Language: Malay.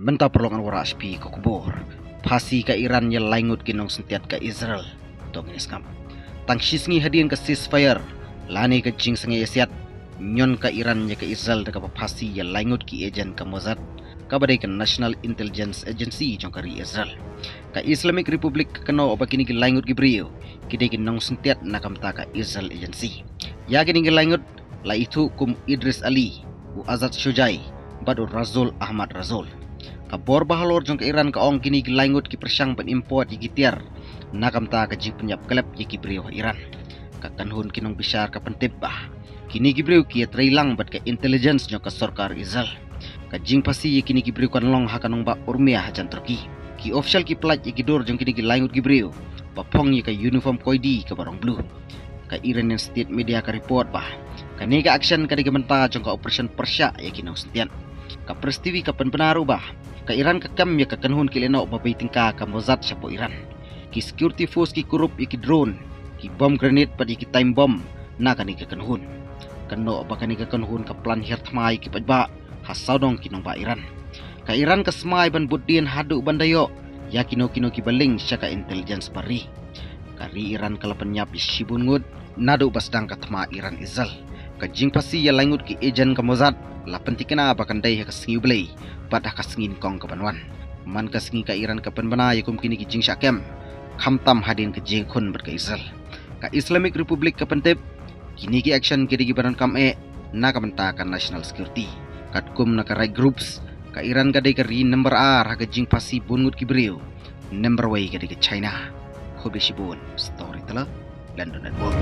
Menta perlongan wara aspi ke kubur. Pasi ka Iran yang langut kinong sentiat ka Israel. Tong skam. Tang shisngi hadian ke ceasefire. Lani ke jing sengi Asyat. Nyon ka Iran ya ke Israel deka pasi yang langut ki ejen ka Mossad. Kabadai ke National Intelligence Agency jong kari Israel. Ka Islamic Republic keno oba kini ki langut ki brio. Kidai kinong sentiat nakamta ka Israel Agency. Ya kini ki langut la itu kum Idris Ali. U Azad Shujai. Badu Razul Ahmad Razul. Kabor bahalor jong ke Iran ka ong kini gilangut ki persyang pen import ki tiar nakamta ka jing penyap kelep ki brio Iran ka kanhun kinong bisyar ka pentib bah kini ki brio ki trailang bat ka intelligence jong ka sarkar Israel ka jing pasi kini ki brio kan long hakanong ba urmiah jan Turki ki official ki plat ki dor jong kini gilangut ki brio bapong ka uniform koidi ka barong blue ka Iranian state media ka report bah kani ka action ka digamenta jong ka operation Persya ya kinong sentian ka peristiwi ka penpenaru bah ka Iran ka kam ya ka kanhun kileno babaiting ka Mossad siya po Iran ki security force ki kurup ki drone ki bomb grenade pa ki time bomb na kani ka kanhun kano ba kani ka kanhun ka plan hirtmai ki padba hasaudong kinong ba Iran ka Iran ka smai ban budin hadu bandayo ya kino ki baling siya ka intelligence pari kari Iran kala penyap sibun ngud nadu basdang ka tma Iran Israel ka jing pasi ya langut ki ejen ka Mossad la pentikena bakan dai ka singi blai pada kasngin kong kapanwan man kasngi ka Iran kapan bana yakum kini ki jing syakem khamtam hadin ke jing khun ber ka Israel ka Islamic Republic kapantep kini ki action kidi baran kam na kamenta ka national security katkum na ka right groups ka Iran ka dai ka ri number r ha ka jing pasi bungut ki brio number way ka dai ka China khobe shibun story tala London and World.